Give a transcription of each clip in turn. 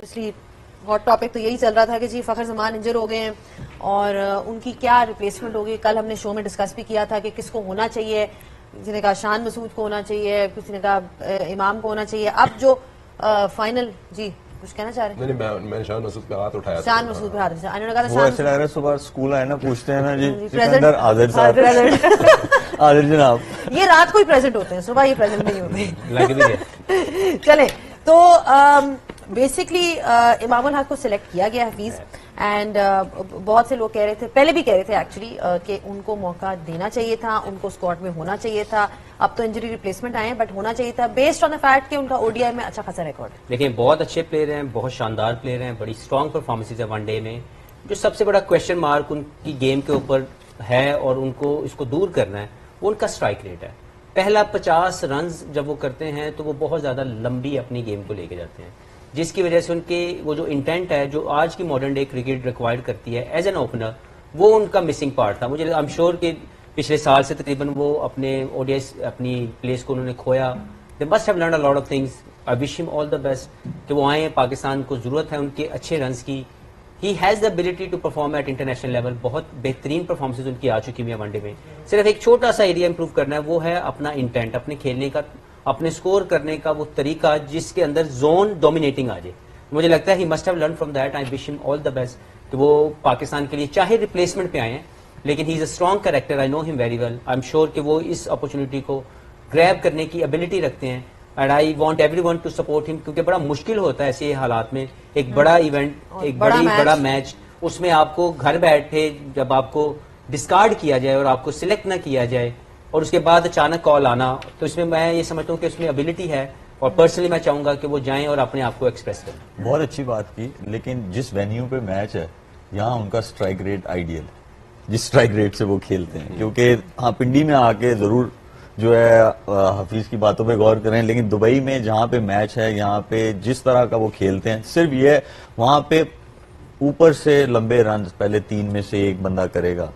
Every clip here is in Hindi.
ऑब्वियसली हॉट टॉपिक तो यही चल रहा था कि जी फखर जमान इंजर हो गए हैं और उनकी क्या रिप्लेसमेंट होगी। कल हमने शो में डिस्कस भी किया था कि किसको होना चाहिए, किसी ने कहा शान मसूद को होना चाहिए, किसी ने कहा इमाम को होना चाहिए। अब जो फाइनल जी कुछ कहना चाह रहे हैं? मैंने शान मसूद पे हाथ उठाया, शान मसूद पे हाथ उठाया, उन्होंने कहा वो ऐसे लग रहा है सुबह स्कूल आए ना पूछते हैं ना जी प्रेजेंट आदिर साहब आदिर जनाब, ये रात को ही प्रेजेंट होते हैं, सुबह ये प्रेजेंट नहीं होते। चले तो बेसिकली इमाम उल हक को सिलेक्ट किया गया हफीज एंड बहुत से लोग कह रहे थे, पहले भी कह रहे थे एक्चुअली कि उनको मौका देना चाहिए था, उनको स्क्वाड में होना चाहिए था। अब तो इंजरी रिप्लेसमेंट आए हैं बट होना चाहिए था बेस्ड ऑन द फैक्ट कि उनका ओडीआई में अच्छा खासा रिकॉर्ड है। देखिए बहुत अच्छे प्लेयर हैं, बहुत शानदार प्लेयर हैं, बड़ी स्ट्रांग परफॉर्मेंसेज है वनडे में। जो सबसे बड़ा क्वेश्चन मार्क उनकी गेम के ऊपर है और उनको इसको दूर करना है वो उनका स्ट्राइक रेट है। पहला 50 रन जब वो करते हैं तो वो बहुत ज्यादा लंबी अपनी गेम को लेके जाते हैं, जिसकी वजह से उनके वो जो इंटेंट है जो आज की मॉडर्न डे क्रिकेट रिक्वायर्ड करती है एज एन ओपनर, वो उनका मिसिंग पार्ट था। मुझे आई एम श्योर कि पिछले साल से तकरीबन वो अपने ओडीआई अपनी प्लेस को उन्होंने खोया। They must have learned a lot of things. I wish him all the best कि वो आए, पाकिस्तान को जरूरत है उनके अच्छे रन्स की। He has the ability to perform at international level. बहुत बेहतरीन परफॉर्मेंस उनकी आ चुकी है वनडे में। सिर्फ एक छोटा सा एरिया इंप्रूव करना है, वो है अपना इंटेंट, अपने खेलने का, अपने स्कोर करने का वो तरीका जिसके अंदर जोन डोमिनेटिंग आ जाए। मुझे लगता है he must have learn from that. I wish him all the best कि वो पाकिस्तान के लिए चाहे रिप्लेसमेंट पे आए हैं लेकिन he is a strong character. I know him very well. I am sure कि वो इस अपॉर्चुनिटी को ग्रैब करने की एबिलिटी रखते हैं and I want everyone to support him, क्योंकि बड़ा मुश्किल होता है ऐसे हालात में एक बड़ा इवेंट, एक बड़ा मैच, उसमें आपको घर बैठे जब आपको डिस्कार्ड किया जाए और आपको सिलेक्ट ना किया जाए और उसके बाद अचानक कॉल आना, तो इसमें मैं ये समझता हूँ कि उसमें एबिलिटी है और पर्सनली मैं चाहूंगा कि वो जाएं और अपने आप को एक्सप्रेस करें। बहुत अच्छी बात की, लेकिन जिस वेन्यू पे मैच है यहाँ उनका स्ट्राइक रेट आइडियल है, जिस स्ट्राइक रेट से वो खेलते हैं। क्योंकि हाँ पिंडी में आके जरूर जो है हफीज की बातों पे गौर करें, लेकिन दुबई में जहाँ पे मैच है यहाँ पे जिस तरह का वो खेलते हैं, सिर्फ ये वहां पे ऊपर से लंबे रन पहले 3 में से एक बंदा करेगा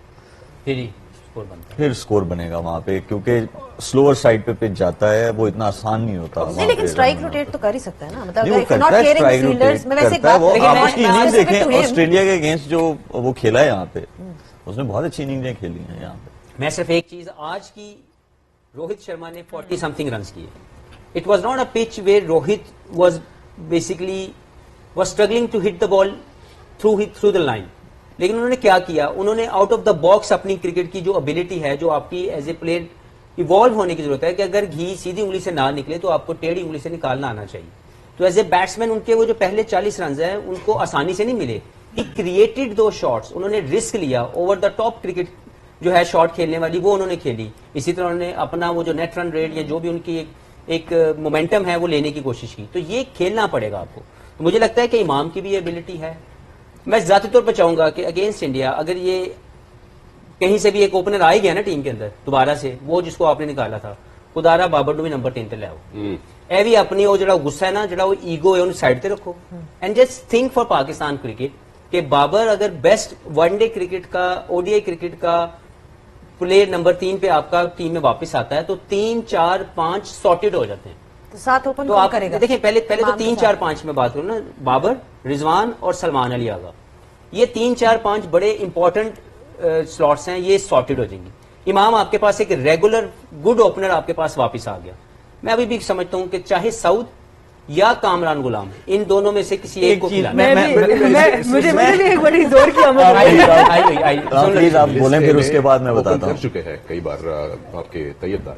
फिर स्कोर बनेगा वहां पे, क्योंकि स्लोअर साइड पे पिच जाता है, वो इतना आसान नहीं होता। नहीं लेकिन स्ट्राइक रोटेट तो कर ही सकता है ना, मतलब वो करता है स्ट्राइक रोटेट करता है। वो आप उसकी इनिंग्स देखें ऑस्ट्रेलिया के अगेंस्ट जो वो खेला है यहाँ पे, उसने बहुत अच्छी इनिंग्स खेली हैं यहाँ पे। मैं सिर्फ एक चीज, आज की रोहित शर्मा ने 40 समथिंग रन किए। It was not a pitch where Rohit was basically was struggling to hit the ball through the line, लेकिन उन्होंने क्या किया, उन्होंने आउट ऑफ द बॉक्स अपनी क्रिकेट की जो एबिलिटी है, जो आपकी एज ए प्लेयर इवॉल्व होने की जरूरत है कि अगर घी सीधी उंगली से ना निकले तो आपको टेढ़ी उंगली से निकालना आना चाहिए। तो एज ए बैट्समैन उनके वो जो पहले 40 रन है उनको आसानी से नहीं मिले। ही क्रिएटेड दो शॉट्स, उन्होंने रिस्क लिया, ओवर द टॉप क्रिकेट जो है शॉट खेलने वाली वो उन्होंने खेली। इसी तरह उन्होंने अपना वो जो नेट रन रेट या जो भी उनकी एक मोमेंटम है वो लेने की कोशिश की। तो ये खेलना पड़ेगा आपको। तो मुझे लगता है कि इमाम की भी एबिलिटी है। मैं जाती तौर पर चाहूंगा कि अगेंस्ट इंडिया अगर ये कहीं से भी एक ओपनर आ ही गया ना टीम के अंदर दोबारा से, वो जिसको आपने निकाला था, खुदारा बाबर नू भी नंबर 3 ते लाओ। ए भी अपनी वो जो गुस्सा है ना, जो वो ईगो है, उन्हें साइड ते रखो and just think for Pakistan cricket कि बाबर अगर बेस्ट वनडे क्रिकेट का, ओडीआई क्रिकेट का प्लेयर नंबर 3 पे आपका टीम में वापस आता है तो 3, 4, 5 सॉर्टेड हो जाते हैं। तो 7 ओपन तो आप करेगा। देखिए पहले तो 3, 4, 5 में बात करूं ना, बाबर, रिजवान और सलमान अली आगा, ये 3, 4, 5 बड़े इंपॉर्टेंट स्लॉट्स हैं, ये सॉर्टेड हो जाएंगी। इमाम आपके पास एक रेगुलर गुड ओपनर आपके पास वापस आ गया। मैं अभी भी समझता हूं कि चाहे सऊद या कामरान गुलाम, इन दोनों में से किसी एक को खिलाना। मुझे भी एक बड़ी जोर की प्लीज आप बोलें फिर उसके बाद मैं बताता हूँ। कर चुके हैं कई बार आपके तैयब दाए,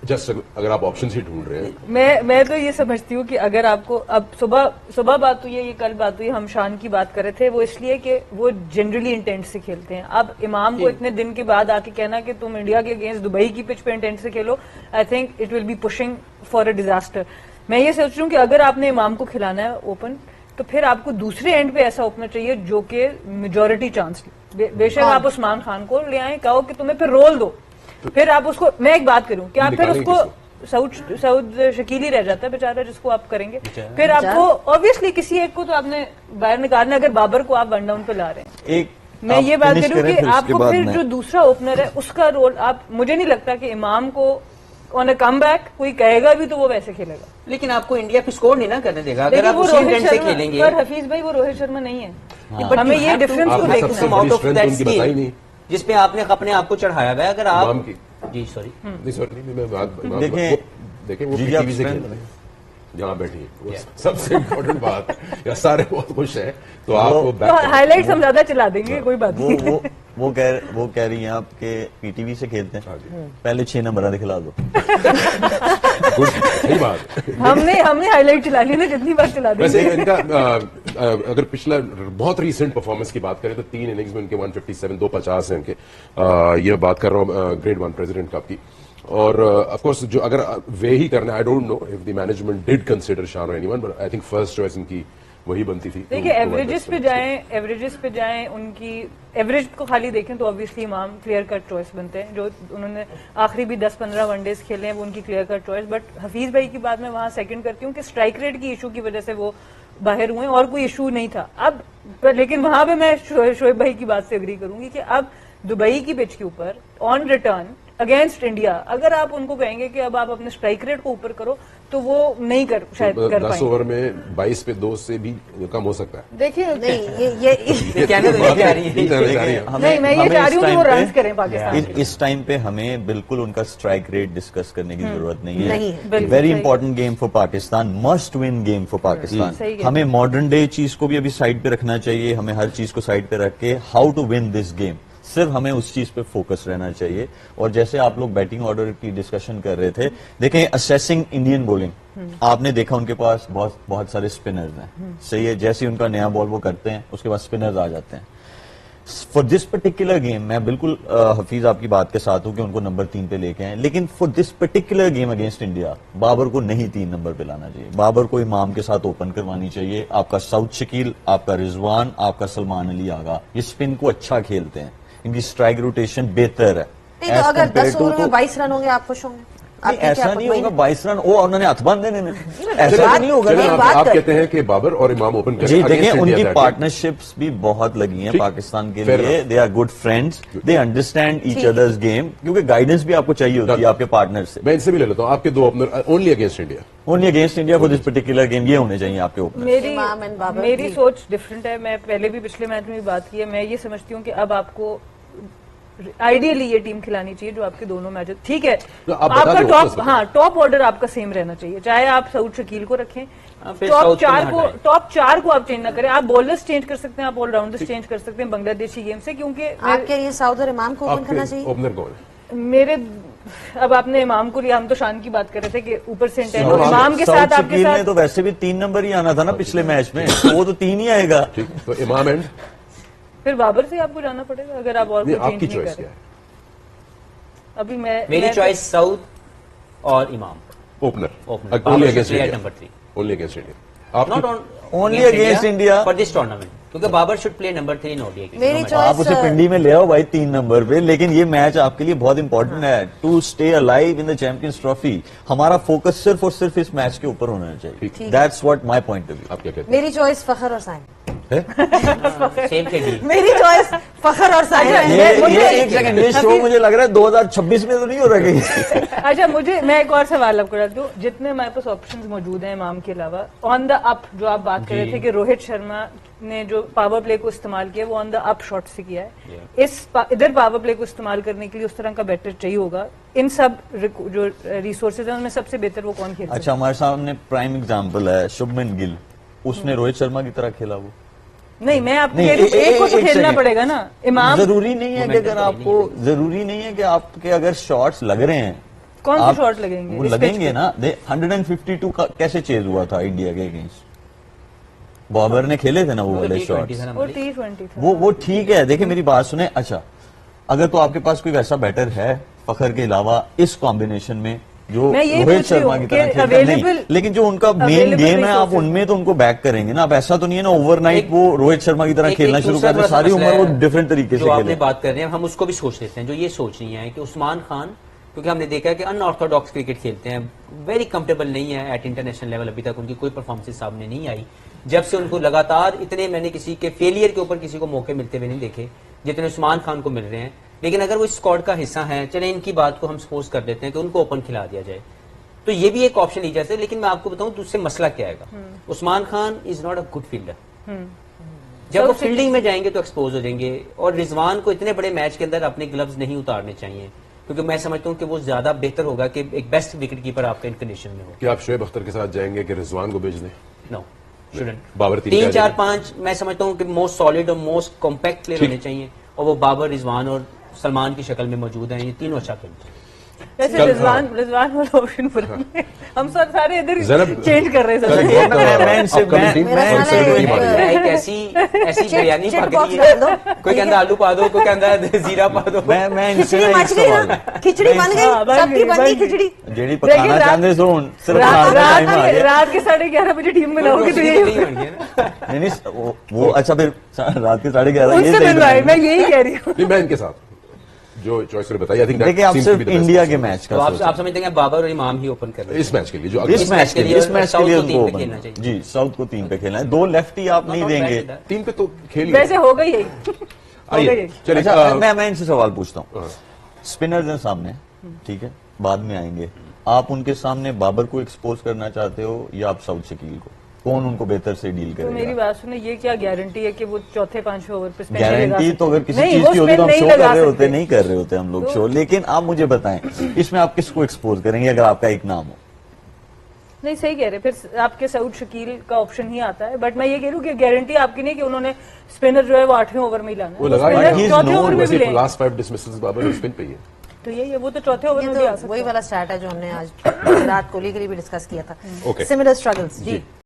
जस्ट अगर आप ऑप्शन ही ढूंढ रहे हैं। मैं तो ये समझती हूँ कि अगर आपको अब सुबह बात हुई है, ये कल बात हुई, हम शान की बात कर रहे थे, वो इसलिए कि वो जनरली इंटेंट से खेलते हैं। अब इमाम को इतने दिन के बाद आके कहना कि तुम इंडिया के अगेंस्ट दुबई की पिच पे इंटेंट से खेलो, I think it will be pushing for a disaster. मैं ये सोच रही हूँ कि अगर आपने इमाम को खिलाना है ओपन, तो फिर आपको दूसरे एंड पे ऐसा ओपनर चाहिए जो कि मेजोरिटी चांस बेशक आप उस्मान खान को ले आए, कहो कि तुम्हें फिर रोल दो, फिर आप उसको, मैं एक बात करूं कि आप फिर उसको सऊद शकील ही रह जाता है बेचारा जिसको आप करेंगे, फिर आपको ऑब्वियसली किसी एक को तो आपने बाहर निकालना। अगर बाबर को आप वन डाउन पे ला रहे हैं, मैं ये बात करूं कि आपको फिर जो दूसरा ओपनर है उसका रोल आप, मुझे नहीं लगता कि इमाम को ऑन अ कम बैक, कोई कहेगा भी तो वो वैसे खेलेगा। लेकिन आपको इंडिया पे स्कोर नहीं ना करने देगा अगर देखिए आप वो उसी रोहित इंटेंट से शर्मा, खेलेंगे। पर हफीज भाई वो रोहित शर्मा नहीं है। But हमें you ये have to- डिफरेंस को आपने देखना सबसे है। बड़ी strength उनकी बताई नहीं। जिसपे आपने अपने आप को चढ़ाया हुआ है। अगर इमाम आप की। जी सॉरी नहीं सॉरी नहीं, मैं देखें वो जी, आप पीटीवी से strength खेल रहे हैं जहाँ बैठी है, वो सबसे इम्पोर्टेंट बात है। या सारे बहुत खुश हैं तो आप वो तो हाईलाइट्स हम ज्यादा चला देंगे, कोई बात नहीं। वो कह रही हैं आप कि पीटीवी से खेलते हाँ हैं, पहले 6 नंबर खिला दो। गुड, सही बात है। हमने हाईलाइट चला ली ना, जितनी बार चला दी। वैसे इनका अगर पिछला बहुत रीसेंट परफॉर्मेंस की बात करें तो 3 इनिंग्स में उनके 157, 250 हैं इनके। ये बात कर रहा हूँ ग्रेड 1 प्रेसिडेंट कप की। और ऑफ कोर्स जो अगर वे ही करना, I don't know if the management did consider शान और anyone, but I think first choice इनकी वही बनती थी। देखिए एवरेजेस पे जाएं उनकी एवरेज को खाली देखें तो ऑब्वियसली इमाम क्लियर कट चॉइस बनते हैं। जो उन्होंने आखिरी भी 10-15 वनडेज खेले हैं वो उनकी clear cut choice. But Hafeez भाई की बात मैं वहां सेकंड करती हूँ कि स्ट्राइक रेट की इशू की वजह से वो बाहर हुए, और कोई इशू नहीं था। अब लेकिन वहां पे मैं शोएब भाई की बात से एग्री करूंगी कि अब दुबई की पिच के ऊपर ऑन रिटर्न अगेंस्ट इंडिया अगर आप उनको कहेंगे कि अब आप अपने स्ट्राइक रेट को ऊपर करो तो वो नहीं शायद कर 10 पाएंगे। ओवर में 22 पे 2 से भी कम हो सकता है। देखिए नहीं ये कहने तो नहीं आ रही है। नहीं जाने जा रही है। नहीं, मैं ये चाह रही हूँ कि वो रन करें पाकिस्तान के। इस टाइम पे हमें बिल्कुल उनका स्ट्राइक रेट डिस्कस करने की जरूरत नहीं नहीं है। है। बिल्कुल वेरी सही। Important game for Pakistan, must win game for Pakistan. सही है। हमें मॉडर्न डे चीज को भी अभी साइड पे रखना चाहिए। हमें हर चीज को साइड पे रख के how to win this game, सिर्फ हमें उस चीज पे फोकस रहना चाहिए। और जैसे आप लोग बैटिंग ऑर्डर की डिस्कशन कर रहे थे, देखें असेसिंग इंडियन बॉलिंग, आपने देखा उनके पास बहुत सारे स्पिनर्स हैं, सही है। जैसे ही उनका नया बॉल वो करते हैं उसके बाद स्पिनर्स आ जाते हैं। फॉर दिस पर्टिकुलर गेम मैं बिल्कुल हफीज आपकी बात के साथ हूं कि उनको नंबर 3 पे लेके आए, लेकिन for this particular game against India Babar को नहीं 3 नंबर पे लाना चाहिए। बाबर को इमाम के साथ ओपन करवानी चाहिए। आपका साउथ शकील, आपका रिजवान, आपका सलमान अली आगा, ये स्पिन को अच्छा खेलते हैं, इनकी स्ट्राइक रोटेशन बेहतर है। नहीं तो As अगर compared 10 to ओवर में तो- 22 रन होंगे आप खुश होंगे? नहीं, आपके ऐसा क्या नहीं वही होगा। 22 रन वो उन्होंने हाथ बांध देने में, ऐसा बात- तो नहीं होगा चलो, ना। एक बात आप कर- कहते हैं कि बाबर और इमाम ओपन करें जी against देखिए India उनकी that day। पार्टनरशिप्स भी बहुत लगी हैं ठीक। पाकिस्तान के Fair लिए। enough। They are good friends, they understand each ठीक। अदर्स गेम, क्योंकि गाइडेंस भी आपको चाहिए होती है आपके पार्टनर से। मैं इनसे भी ले लेता हूँ आपके 2 opener only against India. Only against India for this particular game ये होने चाहिए आपके ओपनर। इमाम and बाबर मेरी जी। सोच डिफरेंट है। मैं पहले भी पिछले मैच में भी बात की है। मैं ये समझती हूँ कि अब आपको आइडियली ये टीम खिलानी चाहिए जो आपके दोनों मैच, ठीक है तो आप बता आपका दो, टॉप, बस बताओ। हाँ टॉप ऑर्डर आपका सेम रहना चाहिए। चाहे आप साउथ शकील को रखें, फिर टॉप साउथ को 4 नहीं को हटाएं। टॉप 4 को आप चेंज ना करें। आप बॉलर्स चेंज कर सकते हैं, आप ऑलराउंडर्स चेंज कर सकते हैं बांग्लादेशी गेम से, क्योंकि आपके लिए साउथ और इमाम को ओपन करना आपके चाहिए। ओपनर कौन है? मेरे अब आपने इमाम को लिया, हम तो शान की बात कर रहे थे कि ऊपर से इंटेंट, साउथ- इमाम के साथ आपके शकील ने साथ तो वैसे भी 3 नंबर ही आना था ना पिछले मैच में, तो वो तो 3 ही आएगा। ठीक, तो इमाम एंड फिर बाबर से आपको जाना पड़ेगा अगर आप और कोई नहीं, चेंज आपकी नहीं चॉइस कर क्या रहे। है? अभी मैं मेरी चॉइस साउथ और Imam opener Opener. Only Babar against should play at India, number 3. Only against India. Not आपकी on Only against India. For this tournament, क्योंकि Babar should play number 3 in ODI. मेरी आप चॉइस उसे पिंडी में ले आओ भाई 3 नंबर पे, लेकिन ये मैच आपके लिए बहुत इंपॉर्टेंट है to stay alive in the Champions Trophy. हमारा फोकस सिर्फ और सिर्फ इस मैच के ऊपर होना चाहिए। ठीक। That's what my point of view. आप क्या कहते हैं? मेरी चॉइस फखर और साइन। सेम के डी। मेरी चॉइस फखर और साइन है। ये एक सेकंड, ये शो मुझे लग रहा है 2026 में तो नहीं हो रहा कहीं। अच्छा मैं एक और सवाल आपको रख दूं। जितने हमारे पास ऑप्शंस मौजूद हैं इमाम के अलावा, ऑन द अप जो आप बात कर रहे थे कि रोहित शर्मा ने जो पावर प्ले को इस्तेमाल किया वो ऑन द अप शॉट से किया है। इधर पावर प्ले को इस्तेमाल करने के लिए उस तरह का बैटर चाहिए होगा। इन सब जो रिसोर्सेज हैं उनमें सबसे बेहतर वो कौन खेलता है? अच्छा हमारे सामने प्राइम एग्जांपल है शुभमन गिल, उसने रोहित शर्मा की तरह खेला वो। नहीं, मैं आपको नहीं, एक को तो एक खेलना सेकंड। पड़ेगा ना। इमाम जरूरी नहीं है कि Momentum अगर तो आपको जरूरी नहीं है कि आपके अगर शॉट्स लग रहे हैं, कौन से आप- शॉट लगेंगे वो इस लगेंगे pitch पे? ना। 152 का कैसे चेज हुआ था इंडिया के अगेंस्ट? बाबर ने खेले थे ना वो वाले शॉट्स। वो T20 था। वो ठीक है। देखिए मेरी बात सुने। अच्छा अगर तो आपके पास कोई वैसा बैटर है फखर के अलावा इस कॉम्बिनेशन में जो मैं यही रोहित पूछ रही शर्मा हूँ की तरह कि खेलता है, नहीं, available- लेकिन जो उनका मेन available गेम है आप resources- उनमें तो उनको बैक करेंगे ना। अब ऐसा तो नहीं है ना ओवरनाइट एक- वो रोहित शर्मा की तरह खेलना शुरू कर दे, सारी उम्र वो डिफरेंट तरीके से जो आपने खेले। बात कर रहे हैं हम उसको भी सोच लेते हैं। जो ये सोच नहीं है कि उस्मान खान, क्योंकि हमने देखा है कि अनऑर्थोडॉक्स क्रिकेट खेलते हैं, वेरी कंफर्टेबल नहीं है एट इंटरनेशनल लेवल। अभी तक उनकी कोई परफॉर्मेंस सामने नहीं आई। जब से उनको लगातार इतने, मैंने किसी के फेलियर के ऊपर किसी को मौके मिलते हुए नहीं देखे जितने उस्मान खान को मिल रहे हैं। लेकिन अगर वो इस स्क्वाड का हिस्सा है, चले इनकी बात को हम सपोज कर देते हैं कि उनको ओपन खिला दिया जाए, तो ये भी एक ऑप्शन ली जाती है। लेकिन मैं आपको बताऊं तो उससे मसला क्या आएगा, Usman Khan is not a good fielder. जब वो फील्डिंग में जाएंगे तो एक्सपोज हो जाएंगे, और रिजवान को इतने बड़े मैच के अंदर अपने ग्लव्स नहीं उतारने चाहिए, क्योंकि मैं समझता हूं कि वो ज्यादा बेहतर होगा कि एक बेस्ट विकेट कीपर आपके इन कंडीशन में हो। क्या आप शोएब अख्तर के साथ जाएंगे कि रिजवान को भेज दें? No, shouldn't. बाबर 3, 4, 5 मैं समझता हूं कि मोस्ट सॉलिड और मोस्ट कॉम्पैक्ट प्लेयर होने चाहिए, और वो बाबर, रिजवान और सलमान की शक्ल में मौजूद हैं। ये तीनों अच्छा खेलते हैं। वैसे कल- रिजवान वाला ऑप्शन पर हम सब सारे इधर जनाब- चेंज कर रहे हैं कल सब। बहुत, मैं इनसे- upcoming team मेरा कौन से सवाल है, team आ रही है? एक ऐसी बिरयानी चिट पक बॉक्स रही है, डाल दो। कोई कहता आलू पा दो, कोई कहता जीरा पा दो। मैं इनसे खिचड़ी ना एक मच गई सवाल ना, खिचड़ी बन हाँ, गई, बन सबकी गई, बन गई बन गई। खिचड़ी। जेडी पकाना रात- चाहते सुन सिर्फ रात खाने का टाइम आ रात गया। रात के 11:30 बजे टीम बनाओगे तो यही नहीं बन गया ना। नहीं नहीं, वो अच्छा फिर रात के 11:30 ये उनसे सही मिलवाए, बताया। मैं यही कह रही हूँ। नहीं, मैं इनके साथ जो चॉइस बताई, आई थिंक देखिए आप सिर्फ इंडिया के मैच तो का आप सोचें। समझते हैं बाबर और इमाम ही ओपन कर रहे हैं इस मैच के लिए जो इस मैच के लिए साउथ को तीन पे उनको खेलना open- चाहिए। जी साउथ को 3 पे खेलना है, 2 लेफ्टी आप नहीं Not bad देंगे। with that. 3 पे तो खेल वैसे हो गई यही हो गई आइए यही। चलिए अच्छा मैं इनसे सवाल पूछता हूँ, हाँ। स्पिनर्स हैं सामने, ठीक है, बाद में आएंगे, आप उनके सामने बाबर को एक्सपोज करना चाहते हो या आप साउथ शकील को, कौन उनको बेहतर से डील तो मेरी करेगा? बात सुने, ये क्या गारंटी है कि वो चौथे 5वें ओवर पे स्पिन गारंटी तो अगर किसी नहीं, चीज वो की होती spin तो हम नहीं शो लगा कर रहे होते, सकते। नहीं कर रहे होते हम लोग तो- शो। लेकिन आप मुझे बताएं इसमें आप किसको एक्सपोज करेंगे अगर आपका एक नाम हो? नहीं, सही कह रहे, फिर आपके साउथ शकील का ऑप्शन ही आता है। बट मैं ये कह रही हूँ कि गारंटी आपकी नहीं कि उन्होंने स्पिनर जो है वो 8वें ओवर में ही लाना है। वो लगा स्पिनर he is चौथे known, ओवर में भी वैसे लेंगे, लास्ट 5 डिसमिसल्स बाबर स्पिन पे ही है। तो यही है, वो तो चौथे ओवर ये में भी आ तो सकता वही है। वाला स्टार्ट है जो हमने आज रात कोहली के लिए भी डिस्कस किया था। Okay. सिमिलर स्ट्रगल्स जी।